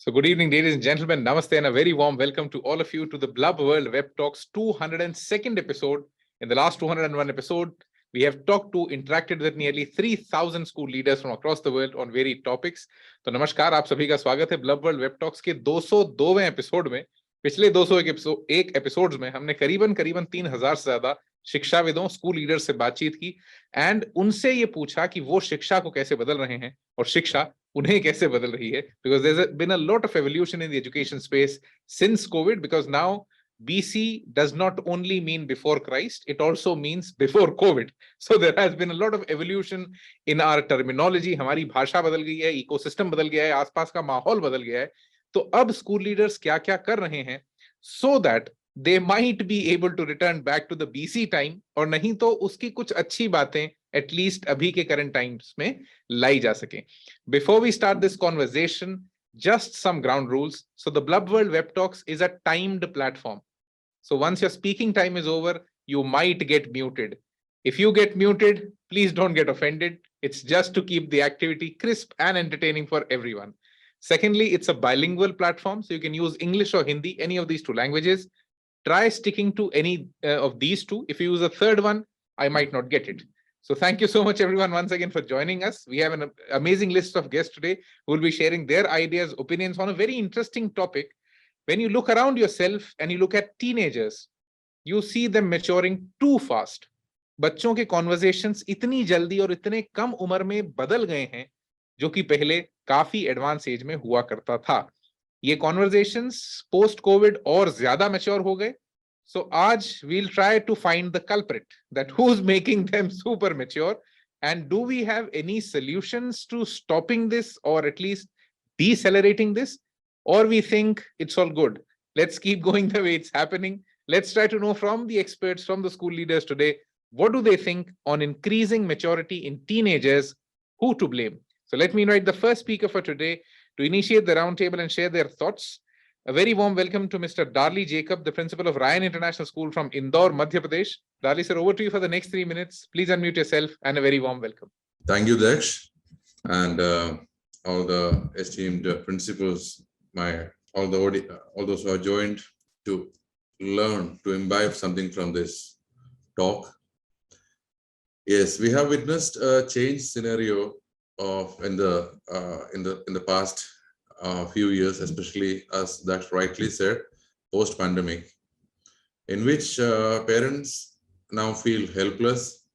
So good evening, ladies and gentlemen. Namaste and a very warm welcome to all of you to the Blub World Web Talks 202nd episode. In the last 201 episode, we have talked to, interacted with nearly 3,000 school leaders from across the world on varied topics. तो नमस्कार, आप सभी का स्वागत है bulb world web talks के 202वें episode में। पिछले 201 एपिसोड्स में हमने करीबन 3,000 से ज्यादा शिक्षाविदों, स्कूल लीडर्स से बातचीत की एंड उनसे ये पूछा कि वो शिक्षा को कैसे बदल रहे हैं और शिक्षा उन्हें कैसे बदल रही है, because there's been a lot of evolution in the education space since COVID, because now BC does not only mean before Christ, it also means before COVID. So there has been a lot of evolution in our terminology. हमारी भाषा बदल गई है, ecosystem बदल गया है, आसपास का माहौल बदल गया है। तो अब स्कूल लीडर्स क्या क्या कर रहे हैं so that they might be able to return back to the BC time, और नहीं तो उसकी कुछ अच्छी बातें at least अभी के current times में लाई जा सके। Before we start this conversation, just some ground rules. So the Blub World Web Talks is a timed platform. So once your speaking time is over, you might get muted. If you get muted, please don't get offended. It's just to keep the activity crisp and entertaining for everyone. Secondly, it's a bilingual platform, so you can use English or Hindi, any of these two languages. Try sticking to any of these two. If you use a third one, I might not get it. So thank you so much, everyone, once again for joining us. We have an amazing list of guests today who will be sharing their ideas, opinions on a very interesting topic. When you look around yourself and you look at teenagers, you see them maturing too fast. बच्चों के conversations इतनी जल्दी और इतने कम उम्र में बदल गए हैं, जो कि पहले काफी एडवांस एज में हुआ करता था। ये कॉन्वर्जेशंस पोस्ट कोविड और ज्यादा मैच्योर हो गए। So आज we'll try to find the culprit, that who's making them super mature, and do we have any solutions to stopping this or at least decelerating this, or we think it's all good. Let's keep going the way it's happening. Let's try to know from the experts, from the school leaders today, what do they think on increasing maturity in teenagers, who to blame. So let me invite the first speaker for today to initiate the roundtable and share their thoughts. A very warm welcome to Mr. Darli Jacob, the principal of Ryan International School from Indore, Madhya Pradesh. Darli sir, over to you for the next 3 minutes. Please unmute yourself and a very warm welcome. Thank you, Daksh, and all the esteemed principals, all those who have joined to learn, to imbibe something from this talk. Yes, we have witnessed a change scenario in the past few years, especially as Daksh rightly said, post-pandemic, in which parents now feel helpless.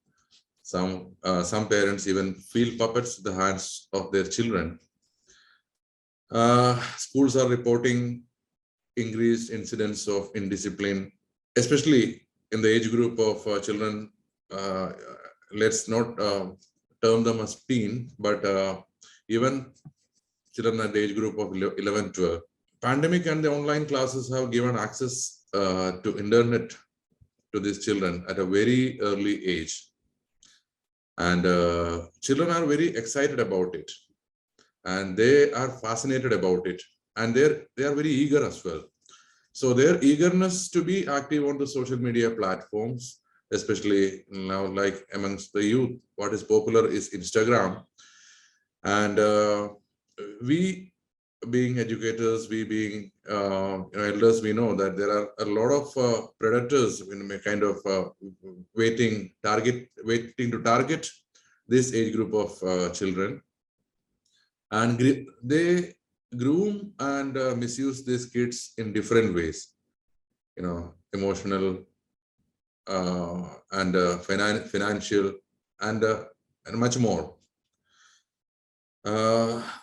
Some parents even feel puppets in the hands of their children. Schools are reporting increased incidents of indiscipline, especially in the age group of children. Let's not term them as teen, but even children at the age group of 11, 12. Pandemic and the online classes have given access to internet to these children at a very early age. And children are very excited about it. And they are fascinated about it. And they are very eager as well. So their eagerness to be active on the social media platforms, especially now, like amongst the youth, what is popular is Instagram. And we being educators, we being elders, we know that there are a lot of predators in a kind of waiting to target this age group of children, and they groom and misuse these kids in different ways, emotional and financial and much more.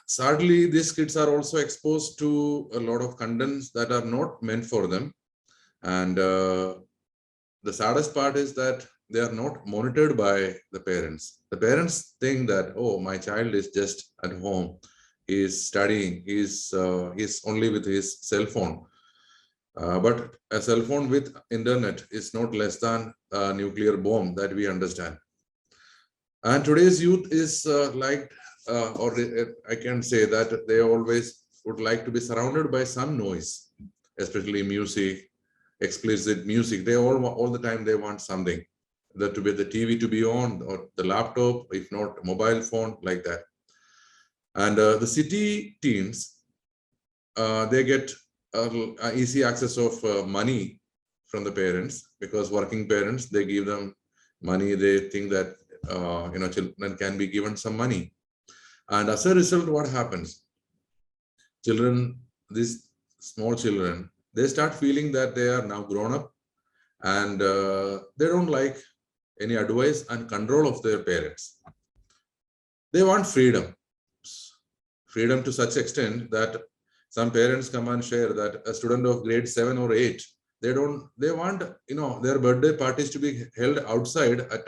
Sadly, these kids are also exposed to a lot of contents that are not meant for them. And the saddest part is that they are not monitored by the parents. The parents think that, oh, my child is just at home, he is studying, he's only with his cell phone. But a cell phone with internet is not less than a nuclear bomb, that we understand. And today's youth is I can say that they always would like to be surrounded by some noise, especially music, explicit music. They all the time they want something, that to be the TV to be on, or the laptop, if not mobile phone, like that. And the city teens they get easy access of money from the parents, because working parents, they give them money. They think that children can be given some money, and as a result, what happens? Children, these small children, they start feeling that they are now grown up, and they don't like any advice and control of their parents. They want freedom to such extent that some parents come and share that a student of grade 7 or 8, they want their birthday parties to be held outside at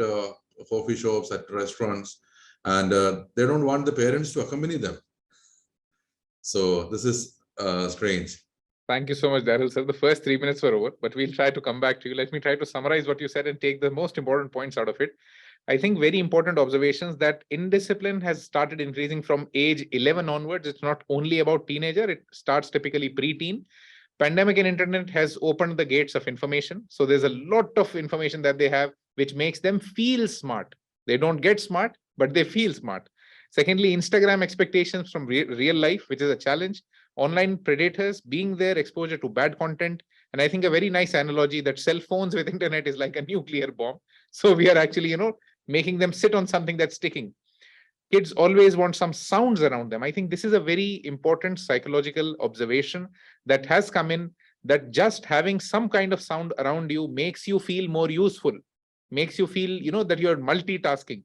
coffee shops, at restaurants, and they don't want the parents to accompany them. So this is strange. Thank you so much, Daryl, sir. The first 3 minutes were over, but we'll try to come back to you. Let me try to summarize what you said and take the most important points out of it. I think very important observations that indiscipline has started increasing from age 11 onwards. It's not only about teenager, it starts typically pre-teen. Pandemic and internet has opened the gates of information. So there's a lot of information that they have, which makes them feel smart. They don't get smart, but they feel smart. Secondly, Instagram expectations from real life, which is a challenge. Online predators being there, exposure to bad content. And I think a very nice analogy that cell phones with internet is like a nuclear bomb. So we are actually, making them sit on something that's sticking. Kids always want some sounds around them. I think this is a very important psychological observation that has come in, that just having some kind of sound around you makes you feel more useful, makes you feel, that you're multitasking.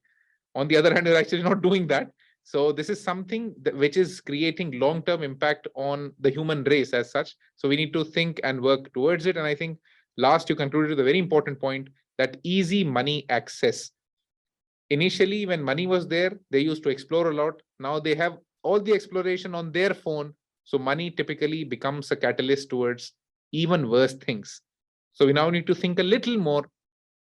On the other hand, you're actually not doing that. So this is something which is creating long-term impact on the human race as such. So we need to think and work towards it. And I think last, you concluded with a very important point, that easy money access. Initially, when money was there, they used to explore a lot. Now they have all the exploration on their phone. So money typically becomes a catalyst towards even worse things. So we now need to think a little more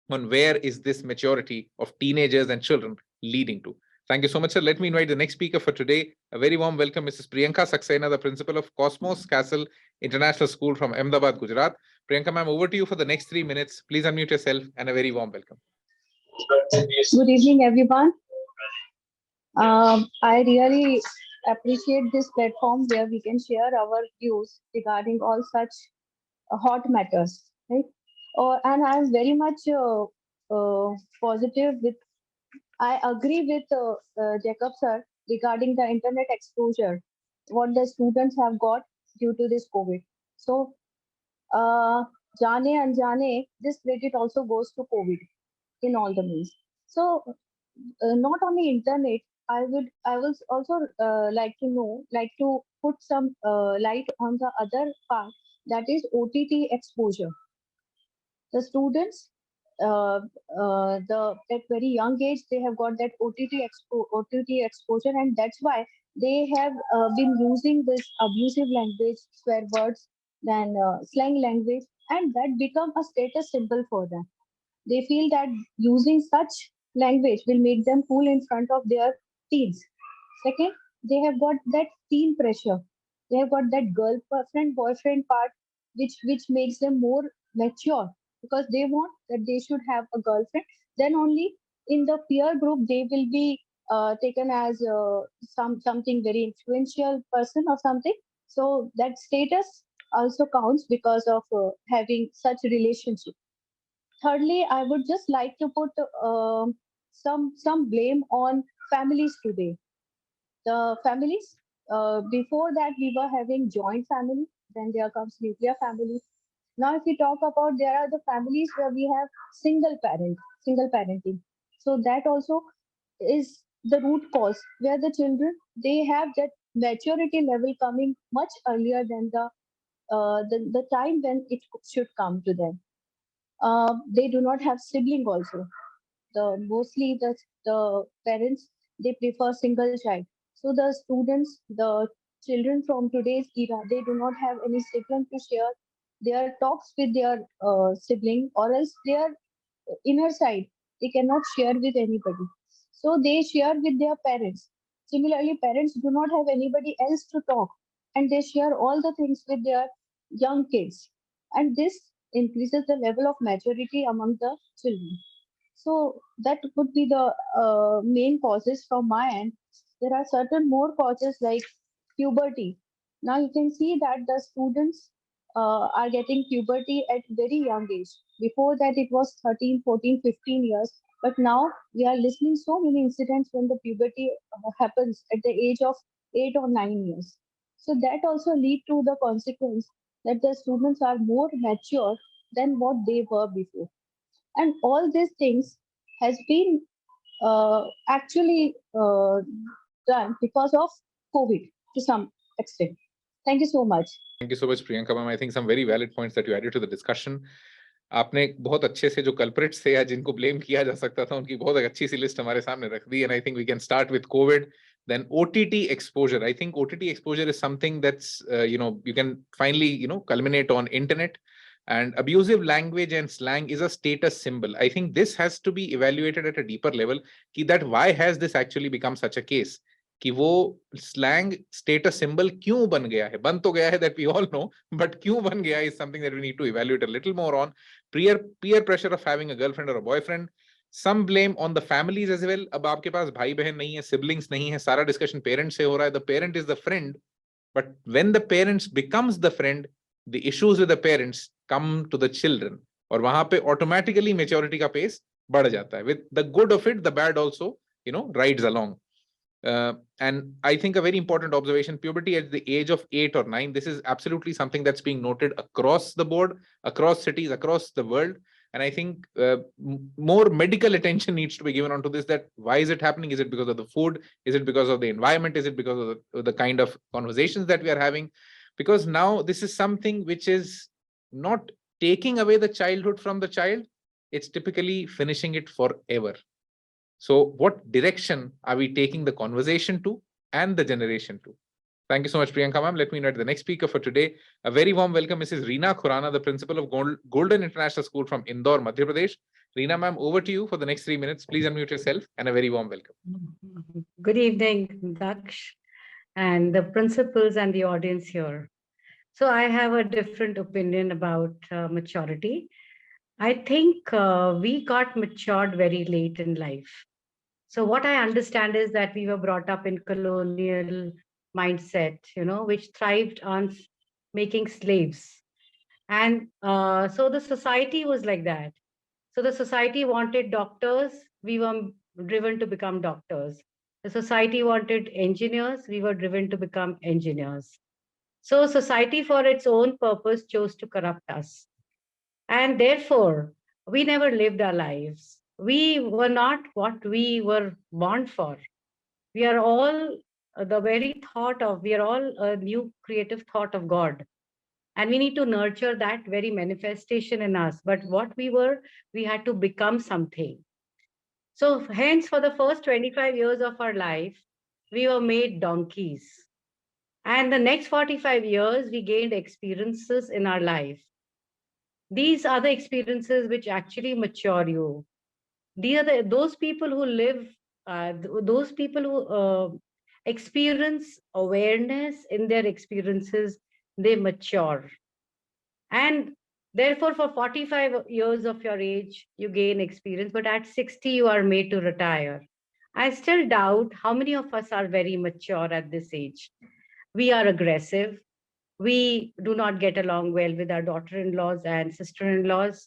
on where is this maturity of teenagers and children leading to. Thank you so much, sir. Let me invite the next speaker for today. A very warm welcome, Mrs. Priyanka Saxena, the principal of Cosmos Castle International School from Ahmedabad, Gujarat. Priyanka, ma'am, over to you for the next 3 minutes. Please unmute yourself, and a very warm welcome. Good evening, everyone. I really appreciate this platform where we can share our views regarding all such hot matters, right? And I'm very much positive with. I agree with Jacob sir regarding the internet exposure, what the students have got due to this COVID. So, jane anjane, this credit also goes to COVID in all the means. So not only internet, I will also like to put some light on the other part, that is OTT exposure. The students, at very young age, they have got that OTT exposure, and that's why they have been using this abusive language, swear words, then slang language, and that become a status symbol for them. They feel that using such language will make them cool in front of their teens. Second, they have got that teen pressure. They have got that girlfriend boyfriend part, which makes them more mature, because they want that they should have a girlfriend. Then only in the peer group they will be taken as something very influential person or something. So that status also counts because of having such relationship. Thirdly, I would just like to put some blame on families today. The families, before that we were having joint family, then there comes nuclear family. Now, if we talk about, there are the families where we have single parenting. So that also is the root cause, where the children, they have that maturity level coming much earlier than the time when it should come to them. They do not have sibling also. The parents, they prefer single child. So the students, the children from today's era, they do not have any sibling to share their talks with their sibling, or else their inner side they cannot share with anybody. So they share with their parents. Similarly, parents do not have anybody else to talk, and they share all the things with their young kids, and this increases the level of maturity among the children. So that could be the main causes from my end. There are certain more causes like puberty. Now you can see that the students are getting puberty at very young age. Before that, it was 13, 14, 15 years. But now we are listening so many incidents when the puberty happens at the age of 8 or 9 years. So that also lead to the consequence that the students are more mature than what they were before. And all these things has been actually done because of COVID to some extent. Thank you so much. Thank you so much, Priyanka ma'am. I think some very valid points that you added to the discussion. आपने बहुत अच्छे से जो culprits थे या जिनको blame किया जा सकता था उनकी बहुत एक अच्छी सी लिस्ट हमारे सामने रख दी, and I think we can start with COVID, then OTT exposure. I think OTT exposure is something that's you can finally culminate on internet, and abusive language and slang is a status symbol. I think this has to be evaluated at a deeper level that why has this actually become such a case, कि वो slang status symbol क्यों बन गया है, बन तो गया है, that we all know, but क्यों बन गया is something that we need to evaluate a little more on. peer pressure of having a girlfriend or a boyfriend, some blame on the families as well. अब आपके पास भाई बहन नहीं है, siblings नहीं है, सारा डिस्कशन पेरेंट्स से हो रहा है, the parent is the friend, but when the parents becomes the friend, the issues with the parents come to the children, और वहां पे automatically maturity का pace बढ़ जाता है. With the good of it, the bad also rides along. And I think a very important observation, puberty at the age of 8 or 9, this is absolutely something that's being noted across the board, across cities, across the world. And I think more medical attention needs to be given onto this, that why is it happening? Is it because of the food? Is it because of the environment? Is it because of the kind of conversations that we are having? Because now this is something which is not taking away the childhood from the child. It's typically finishing it forever. So what direction are we taking the conversation to and the generation to? Thank you so much, Priyanka ma'am. Let me invite the next speaker for today. A very warm welcome, Mrs. Reena Khurana, the principal of Golden International School from Indore, Madhya Pradesh. Reena ma'am, over to you for the next 3 minutes. Please unmute yourself and a very warm welcome. Good evening, Daksh, and the principals and the audience here. So I have a different opinion about maturity. I think we got matured very late in life. So what I understand is that we were brought up in colonial mindset, which thrived on making slaves. And so the society was like that. So the society wanted doctors, we were driven to become doctors. The society wanted engineers, we were driven to become engineers. So society for its own purpose chose to corrupt us. And therefore, we never lived our lives. We were not what we were born for. We are all we are all a new creative thought of God. And we need to nurture that very manifestation in us. But what we were, we had to become something. So hence, for the first 25 years of our life, we were made donkeys. And the next 45 years, we gained experiences in our life. These are the experiences which actually mature you. These are those people who live, those people who experience awareness in their experiences, they mature. And therefore, for 45 years of your age, you gain experience, but at 60, you are made to retire. I still doubt how many of us are very mature at this age. We are aggressive. We do not get along well with our daughter-in-laws and sister-in-laws.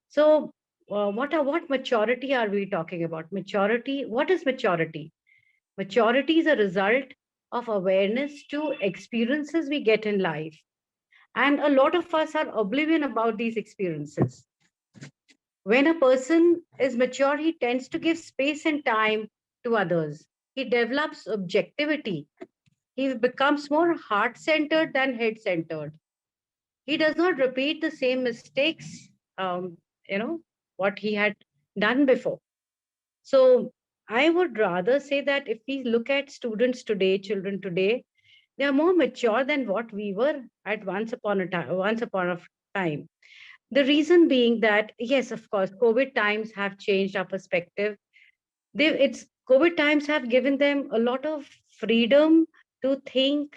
So what maturity are we talking about? Maturity, what is maturity? Maturity is a result of awareness to experiences we get in life. And a lot of us are oblivion about these experiences. When a person is mature, he tends to give space and time to others. He develops objectivity. He becomes more heart-centered than head-centered. He does not repeat the same mistakes, what he had done before. So I would rather say that if we look at students today, children today, they are more mature than what we were at once upon a time. The reason being that, yes, of course, COVID times have changed our perspective. COVID times have given them a lot of freedom to think.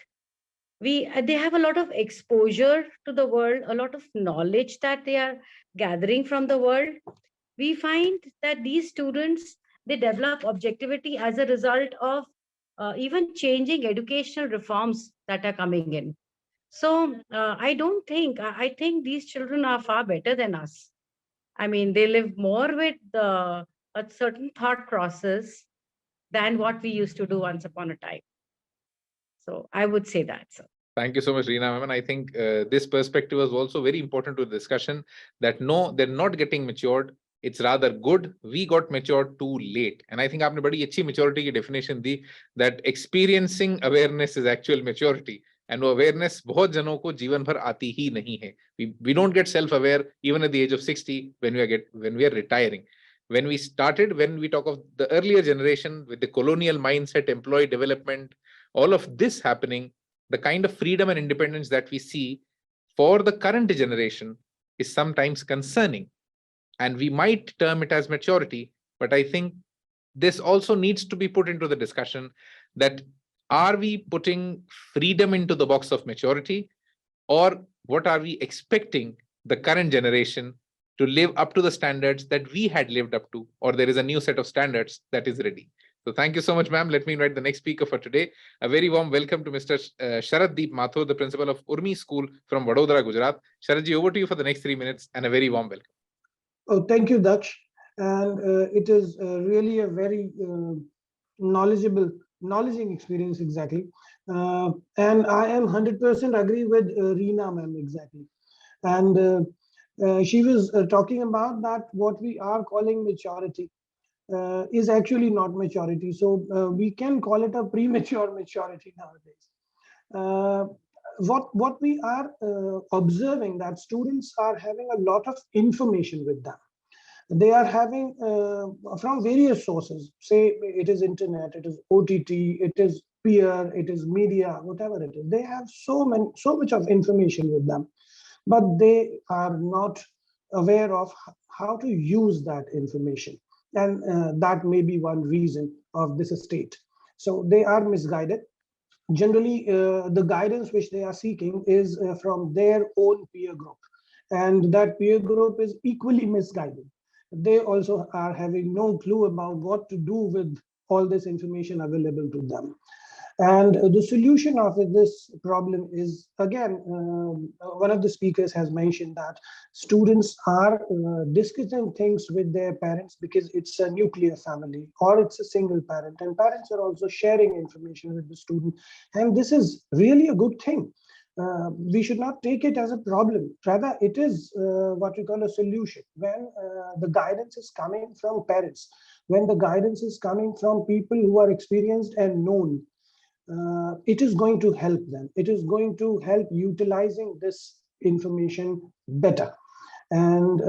They have a lot of exposure to the world, a lot of knowledge that they are gathering from the world. We find that these students, they develop objectivity as a result of even changing educational reforms that are coming in. So I don't think, I think these children are far better than us. I mean, they live more with a certain thought process than what we used to do once upon a time. So I would say that. So. Thank you so much, Reena, ma'am. And I think this perspective was also very important to the discussion that no, they're not getting matured. It's rather good. We got matured too late. And I think आपने बड़ी अच्छी maturity की definition the that experiencing awareness is actual maturity. And वो awareness बहुत जनों को जीवन भर आती ही नहीं है. We don't get self-aware even at the age of 60 when we are retiring. When we started, when we talk of the earlier generation with the colonial mindset, employee development, all of this happening, the kind of freedom and independence that we see for the current generation is sometimes concerning. And we might term it as maturity, but I think this also needs to be put into the discussion that are we putting freedom into the box of maturity, or what are we expecting the current generation to live up to the standards that we had lived up to, or there is a new set of standards that is ready. So thank you so much, ma'am. Let me invite the next speaker for today. A very warm welcome to Mr. Sharat Mathur, the principal of Urmi School from Vadodara, Gujarat. Sharatji, over to you for the next 3 minutes and a very warm welcome. Oh, thank you, Daksh. And it is really a very knowledgeing experience, exactly. And I am 100% agree with Reena, ma'am, exactly. And she was talking about that what we are calling maturity is actually not maturity. So we can call it a premature maturity nowadays. What we are observing that students are having a lot of information with them. They are having from various sources, say it is internet, it is OTT, it is peer, it is media, whatever it is. They have so much of information with them, but they are not aware of how to use that information. And that may be one reason of this state. So they are misguided. Generally, the guidance which they are seeking is from their own peer group. And that peer group is equally misguided. They also are having no clue about what to do with all this information available to them. And the solution of this problem is, again, one of the speakers has mentioned that students are discussing things with their parents because it's a nuclear family or it's a single parent, and parents are also sharing information with the student. And this is really a good thing. We should not take it as a problem. Rather, it is what we call a solution. When the guidance is coming from parents, when the guidance is coming from people who are experienced and known, it is going to help them. It is going to help utilizing this information better. And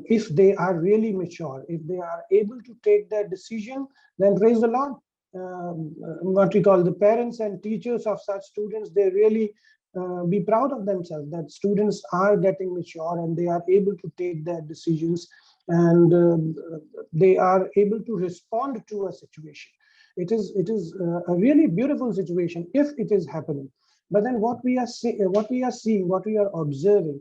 if they are really mature, if they are able to take that decision, then praise the Lord. What we call the parents and teachers of such students, they really be proud of themselves that students are getting mature and they are able to take their decisions, and they are able to respond to a situation. It is a really beautiful situation if it is happening. But then what we are seeing, what we are observing,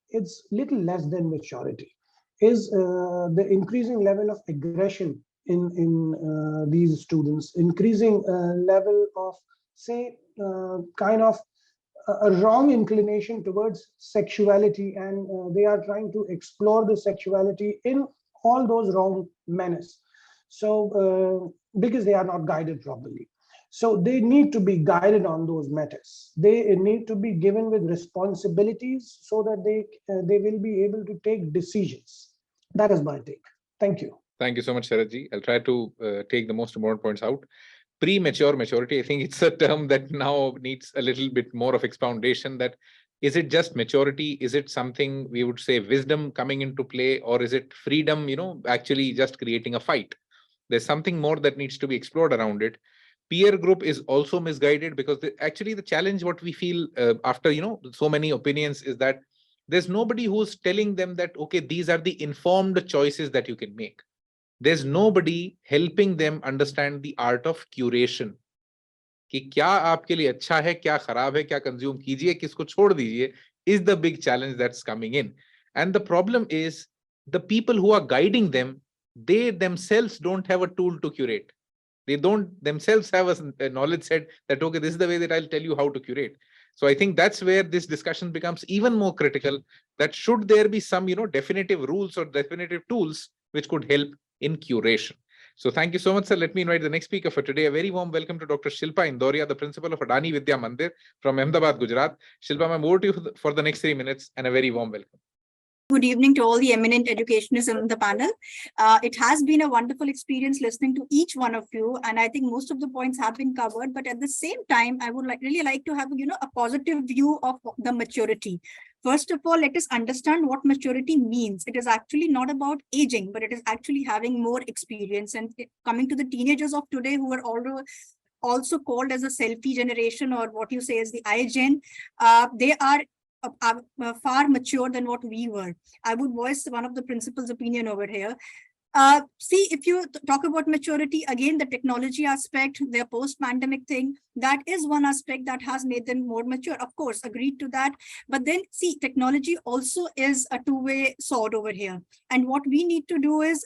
it's little less than maturity, is the increasing level of aggression in these students, increasing level of, say, kind of a wrong inclination towards sexuality, and they are trying to explore the sexuality in all those wrong manners. So because they are not guided properly. So they need to be guided on those matters. They need to be given with responsibilities so that they will be able to take decisions. That is my take. Thank you. Thank you so much, Sharatji. I'll try to take the most important points out. Premature maturity, I think it's a term that now needs a little bit more of expoundation. That is it just maturity? Is it something we would say wisdom coming into play, or is it freedom, actually just creating a fight? There's something more that needs to be explored around it. Peer group is also misguided because actually the challenge what we feel after so many opinions is that there's nobody who's telling them that, okay, these are the informed choices that you can make. There's nobody helping them understand the art of curation. कि क्या आपके लिए अच्छा है, क्या खराब है, क्या कंज्यूम कीजिए, किसको छोड़ दीजिए, is the big challenge that's coming in. And the problem is the people who are guiding them, they themselves don't have a tool to curate. They don't themselves have a knowledge set that, okay, this is the way that I'll tell you how to curate. So I think that's where this discussion becomes even more critical, that should there be some, definitive rules or definitive tools which could help in curation. So thank you so much, sir. Let me invite the next speaker for today. A very warm welcome to Dr. Shilpa Indoria, the principal of Adani Vidya Mandir from Ahmedabad, Gujarat. Shilpa, I'm over to you for the next 3 minutes, and a very warm welcome. Good evening to all the eminent educationists on the panel. It has been a wonderful experience listening to each one of you, and I think most of the points have been covered. But at the same time, I would really like to have a positive view of the maturity. First of all, let us understand what maturity means. It is actually not about aging, but it is actually having more experience. And coming to the teenagers of today, who are also called as a selfie generation, or what you say is the iGen, they are far mature than what we were. I would voice one of the principal's opinion over here. See, if you talk about maturity, again, the technology aspect, their post-pandemic thing, that is one aspect that has made them more mature. Of course, agreed to that. But then, see, technology also is a two-way sword over here. And what we need to do is,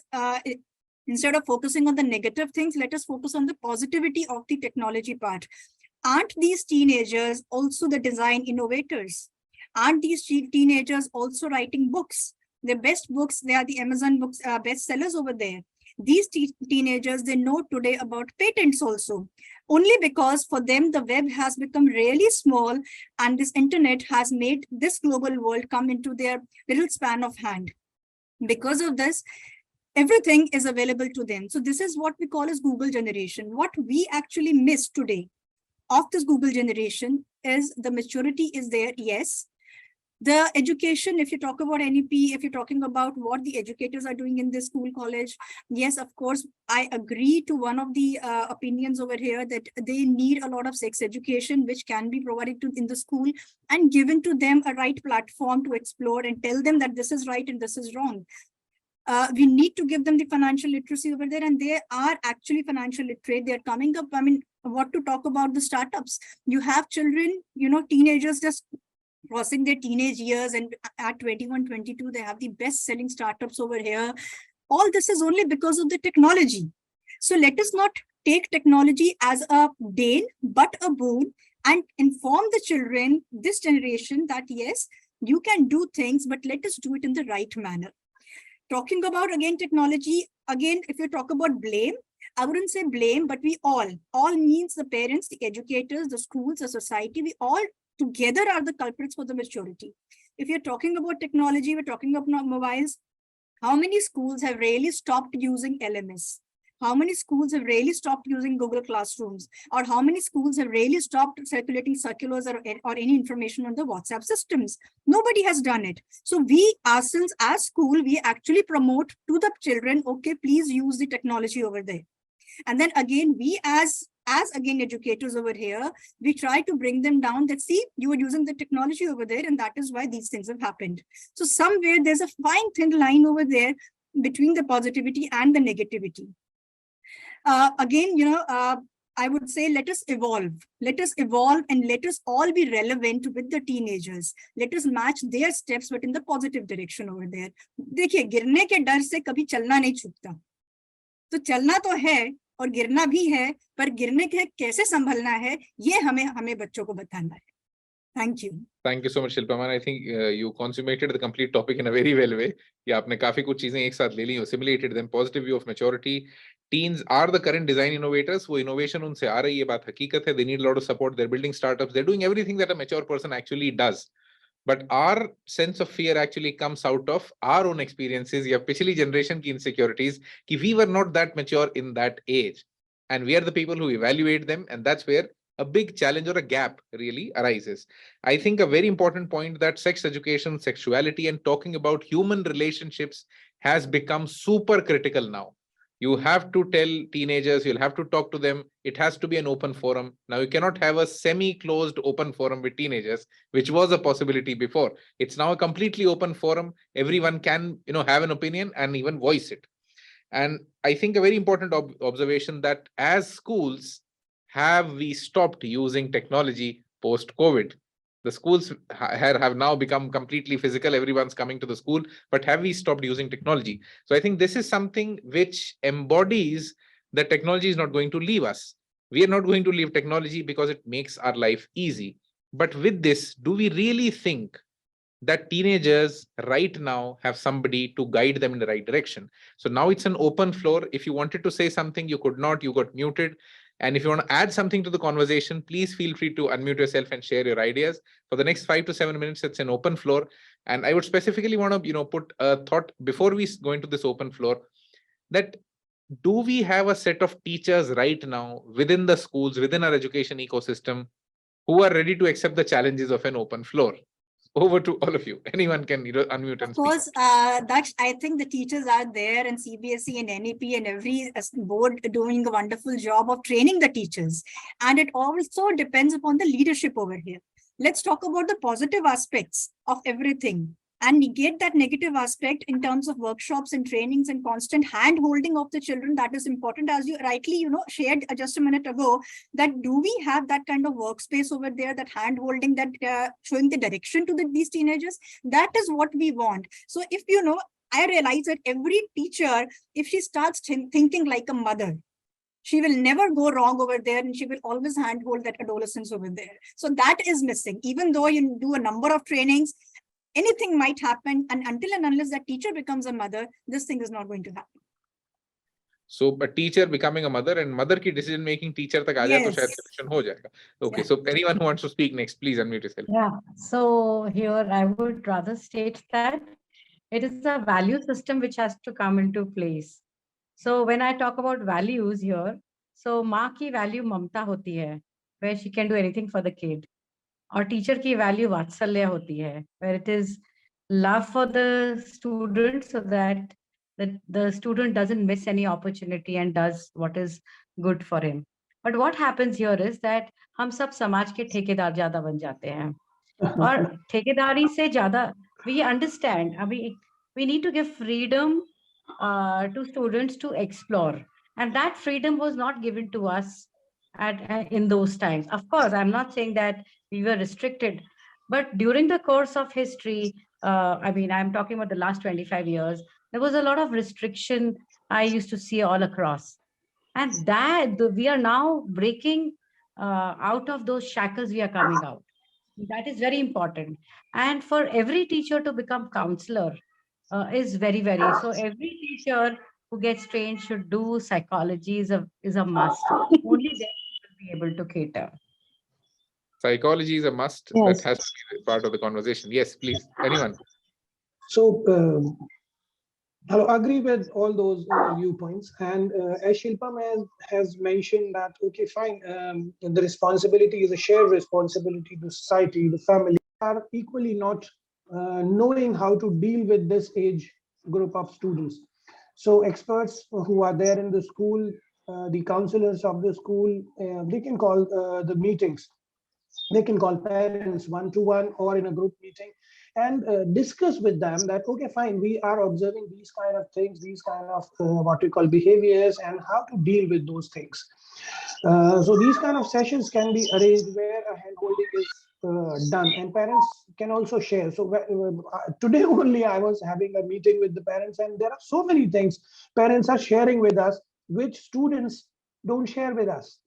instead of focusing on the negative things, let us focus on the positivity of the technology part. Aren't these teenagers also the design innovators? Aren't these teenagers also writing books? The best books, they are the Amazon books bestsellers over there. These teenagers, they know today about patents also, only because for them, the web has become really small, and this internet has made this global world come into their little span of hand. Because of this, everything is available to them. So this is what we call as Google generation. What we actually miss today of this Google generation is the maturity is there, yes. The education, if you talk about NEP, if you're talking about what the educators are doing in this school, college, yes, of course, I agree to one of the opinions over here that they need a lot of sex education, which can be provided in the school and given to them a right platform to explore and tell them that this is right and this is wrong. We need to give them the financial literacy over there, and they are actually financial literate. They're coming up. I mean, what to talk about the startups? You have children, teenagers just crossing their teenage years, and at 21, 22, they have the best-selling startups over here. All this is only because of the technology. So let us not take technology as a bane, but a boon, and inform the children, this generation, that yes, you can do things, but let us do it in the right manner. Talking about, again, technology, again, if you talk about blame, I wouldn't say blame, but we all means the parents, the educators, the schools, the society, we all together are the culprits for the maturity. If you're talking about technology, we're talking about mobiles. How many schools have really stopped using LMS? How many schools have really stopped using Google Classrooms? Or how many schools have really stopped circulating circulars or any information on the WhatsApp systems? Nobody has done it. So we ourselves as school, we actually promote to the children, okay, please use the technology over there. And then again, we as again educators over here, we try to bring them down that, see, you are using the technology over there, and that is why these things have happened. So somewhere there's a fine thin line over there between the positivity and the negativity. Again, I would say let us evolve and let us all be relevant with the teenagers. Let us match their steps, but in the positive direction over there. देखिए, गिरने के डर से कभी चलना नहीं छूटता. तो चलना तो है और गिरना भी है, पर गिरने के कैसे संभलना है, ये हमें बच्चों को बताना है. Thank you. Thank you so much, Shilpa man. I think you consummated the complete topic in a very well way. Yeah, आपने काफी कुछ चीजें एक साथ ले ली, assimilated them. Positive view of maturity. Teens are the current design innovators. वो innovation उनसे आ रही है, ये बात हकीकत है. They need a lot of support. They're building startups. They're doing everything that a mature person actually does. But our sense of fear actually comes out of our own experiences. या पिछली generation की insecurities कि we were not that mature in that age, and we are the people who evaluate them, and that's where a big challenge or a gap really arises. I think a very important point that sex education, sexuality, and talking about human relationships has become super critical now. You have to tell teenagers, you'll have to talk to them. It has to be an open forum. Now, you cannot have a semi-closed open forum with teenagers, which was a possibility before. It's now a completely open forum. Everyone can, have an opinion and even voice it. And I think a very important observation that as schools, have we stopped using technology post-COVID? The schools have now become completely physical. Everyone's coming to the school, but have we stopped using technology? So I think this is something which embodies that technology is not going to leave us. We are not going to leave technology because it makes our life easy. But with this, do we really think that teenagers right now have somebody to guide them in the right direction? So now it's an open floor. If you wanted to say something, you could not, you got muted. And if you want to add something to the conversation, please feel free to unmute yourself and share your ideas. For the next 5 to 7 minutes, it's an open floor. And I would specifically want to, put a thought before we go into this open floor, that do we have a set of teachers right now within the schools, within our education ecosystem, who are ready to accept the challenges of an open floor? Over to all of you. Anyone can unmute and Of speak. course, Daksh, I think the teachers are there, and CBSE and NEP and every board doing a wonderful job of training the teachers. And it also depends upon the leadership over here. Let's talk about the positive aspects of everything and negate that negative aspect in terms of workshops and trainings and constant hand holding of the children. That is important, as you rightly shared just a minute ago, that do we have that kind of workspace over there, that hand holding, that showing the direction to these teenagers? That is what we want. So if I realize that every teacher, if she starts thinking like a mother, she will never go wrong over there, and she will always handhold that adolescence over there. So that is missing. Even though you do a number of trainings, anything might happen, and until and unless that teacher becomes a mother, this thing is not going to happen. So a teacher becoming a mother, and mother ki decision making teacher tak aa jaye, to shayad solution ho jayega. Okay, so anyone who wants to speak next, please unmute yourself. Yeah, so here I would rather state that it is a value system which has to come into place. So when I talk about values here, so माँ की value ममता होती है, where she can do anything for the kid. और teacher की value वात्सल्य होती है, where it is love for the student so that the student doesn't miss any opportunity and does what is good for him. But what happens here is that हम सब समाज के ठेकेदार ज़्यादा बन जाते हैं, और ठेकेदारी से ज़्यादा we understand, we need to give freedom to students to explore, and that freedom was not given to us in those times. Of course, I'm not saying that we were restricted, but during the course of history, I'm talking about the last 25 years, there was a lot of restriction I used to see all across, and that we are now breaking out of those shackles. We are coming out. That is very important, and for every teacher to become counselor is very, very, so every teacher who gets trained should do psychology is a must. Only then we will be able to cater. Psychology is a must. Yes. That has to be part of the conversation. Yes, please. Anyone? So, I agree with all those viewpoints. And as Shilpa has mentioned that, okay, fine, the responsibility is a shared responsibility to society, the family are equally not knowing how to deal with this age group of students. So experts who are there in the school, the counselors of the school, they can call the meetings. They can call parents one-to-one or in a group meeting and discuss with them that, okay, fine, we are observing these kind of things, these kind of what we call behaviors, and how to deal with those things. So these kind of sessions can be arranged where a handholding is done, and parents can also share. So today only I was having a meeting with the parents, and there are so many things parents are sharing with us which students don't share with us.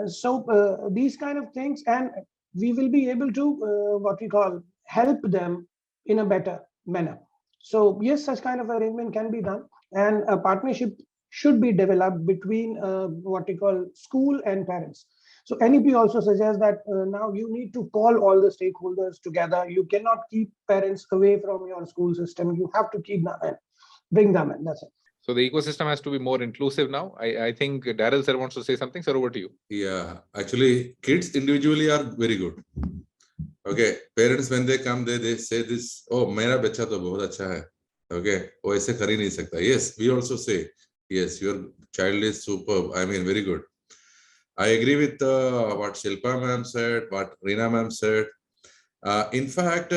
So these kind of things, and we will be able to what we call help them in a better manner. So yes, such kind of arrangement can be done, and a partnership should be developed between what we call school and parents. So NEP also suggests that now you need to call all the stakeholders together. You cannot keep parents away from your school system. You have to keep them in, bring them in. That's it. So the ecosystem has to be more inclusive now. I think Daryl sir wants to say something. Sir, over to you. Yeah, actually, kids individually are very good. Okay, parents when they come, they say this. Oh, मेरा बच्चा तो बहुत अच्छा है. Okay, वो ऐसे कर ही नहीं सकता. Yes, we also say, yes, your child is superb. I mean, very good. I agree with what Shilpa ma'am said, what Reena ma'am said. In fact,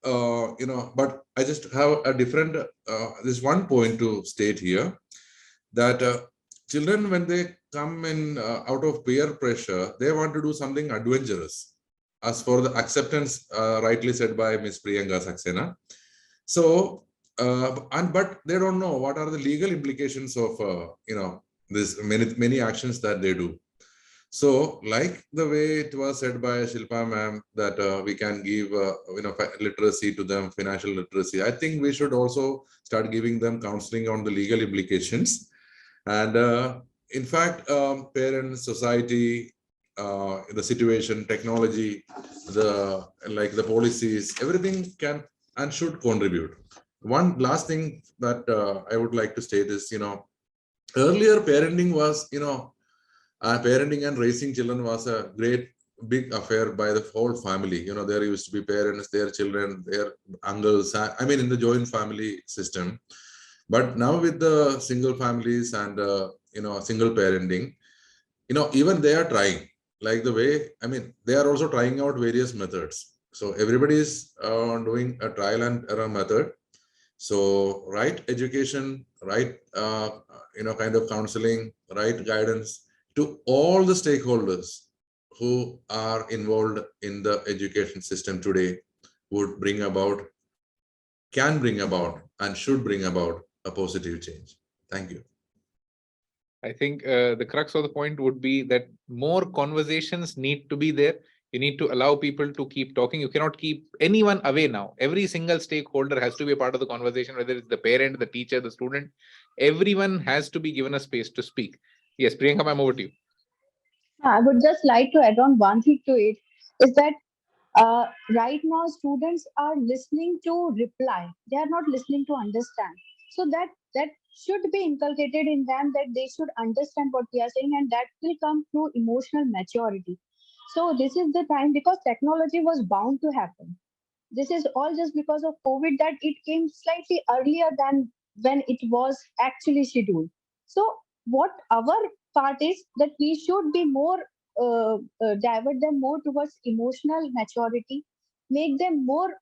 but I just have a different, this one point to state here, that children, when they come in out of peer pressure, they want to do something adventurous. As for the acceptance, rightly said by Ms. Priyanka Saxena. So, but they don't know what are the legal implications of, this many actions that they do. So, like the way it was said by Shilpa ma'am that we can give literacy to them, financial literacy. I think we should also start giving them counseling on the legal implications. And in fact, parents, society, the situation, technology, the policies, everything can and should contribute. One last thing that I would like to state is, earlier parenting was, parenting and raising children was a great big affair by the whole family. There used to be parents, their children, their uncles, in the joint family system. But now with the single families and, single parenting, even they are trying, like the way, they are also trying out various methods. So everybody is doing a trial and error method. So right education, right, kind of counseling, right guidance to all the stakeholders who are involved in the education system today would bring about, can bring about, and should bring about a positive change. Thank you. I think the crux of the point would be that more conversations need to be there. You need to allow people to keep talking. You cannot keep anyone away now. Every single stakeholder has to be a part of the conversation, whether it's the parent, the teacher, the student. Everyone has to be given a space to speak. Yes, Priyanka, I'm over to you. I would just like to add on one thing to it is that right now students are listening to reply. They are not listening to understand. So that should be inculcated in them, that they should understand what we are saying, and that will come through emotional maturity. So this is the time, because technology was bound to happen. This is all just because of COVID that it came slightly earlier than when it was actually scheduled. So what our part is that we should be more divert them more towards emotional maturity, make them more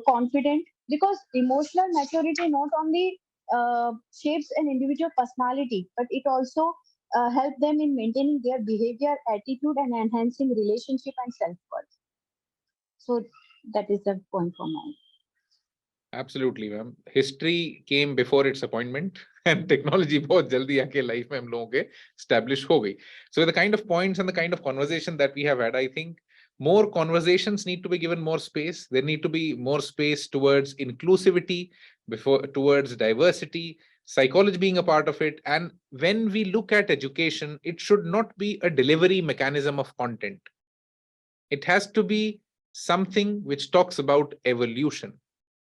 confident, because emotional maturity not only shapes an individual personality, but it also help them in maintaining their behavior, attitude, and enhancing relationship and self-worth. So that is the point for mine. Absolutely, ma'am. History came before its appointment, and technology बहुत जल्दी आके life में हम लोगों के establish हो गई. So the kind of points and the kind of conversation that we have had, I think more conversations need to be given more space. There need to be more space towards inclusivity, towards diversity, psychology being a part of it. And when we look at education, it should not be a delivery mechanism of content. It has to be something which talks about evolution.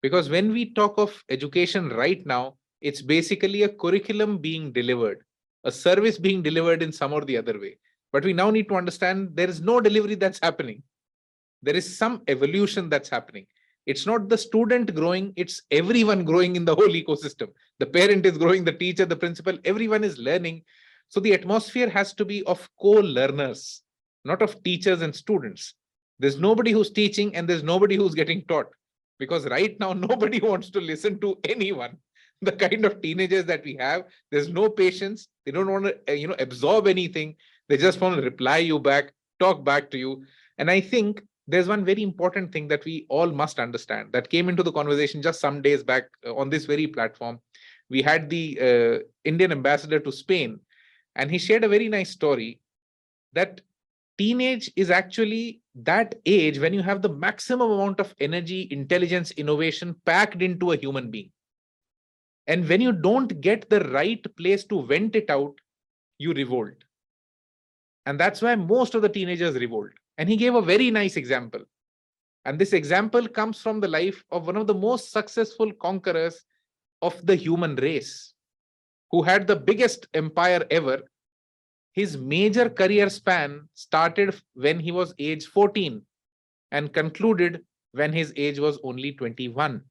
Because when we talk of education right now, it's basically a curriculum being delivered, a service being delivered in some or the other way. But we now need to understand there is no delivery that's happening. There is some evolution that's happening. It's not the student growing, it's everyone growing in the whole ecosystem. The parent is growing, the teacher, the principal, everyone is learning. So the atmosphere has to be of co-learners, not of teachers and students. There's nobody who's teaching and there's nobody who's getting taught. Because right now, nobody wants to listen to anyone. The kind of teenagers that we have, there's no patience. They don't want to, absorb anything. They just want to reply you back, talk back to you. And I think there's one very important thing that we all must understand that came into the conversation just some days back on this very platform. We had the Indian ambassador to Spain, and he shared a very nice story that teenage is actually that age when you have the maximum amount of energy, intelligence, innovation packed into a human being. And when you don't get the right place to vent it out, you revolt. And that's why most of the teenagers revolt. And he gave a very nice example. And this example comes from the life of one of the most successful conquerors of the human race, who had the biggest empire ever. His major career span started when he was age 14 and concluded when his age was only 21.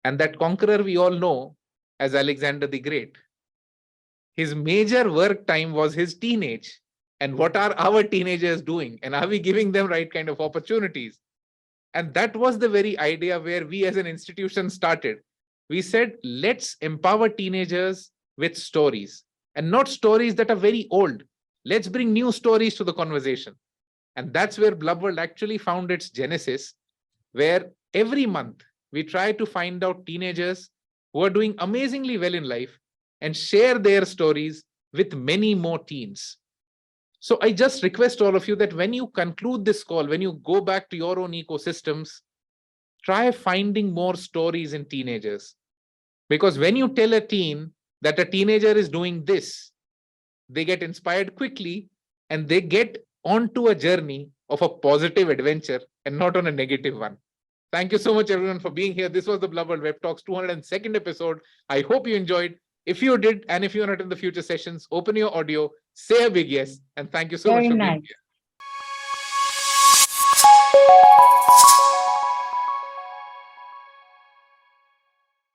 And that conqueror we all know as Alexander the Great. His major work time was his teenage. And what are our teenagers doing? And are we giving them right kind of opportunities? And that was the very idea where we as an institution started. We said, let's empower teenagers with stories. And not stories that are very old. Let's bring new stories to the conversation. And that's where Blub World actually found its genesis, where every month we try to find out teenagers who are doing amazingly well in life and share their stories with many more teens. So I just request all of you that when you conclude this call, when you go back to your own ecosystems, try finding more stories in teenagers. Because when you tell a teen that a teenager is doing this, they get inspired quickly and they get onto a journey of a positive adventure and not on a negative one. Thank you so much, everyone, for being here. This was the Blub World Web Talks 202nd episode. I hope you enjoyed. If you did, and if you're not in the future sessions, open your audio, say a big yes, and thank you so much Very for nice. being here.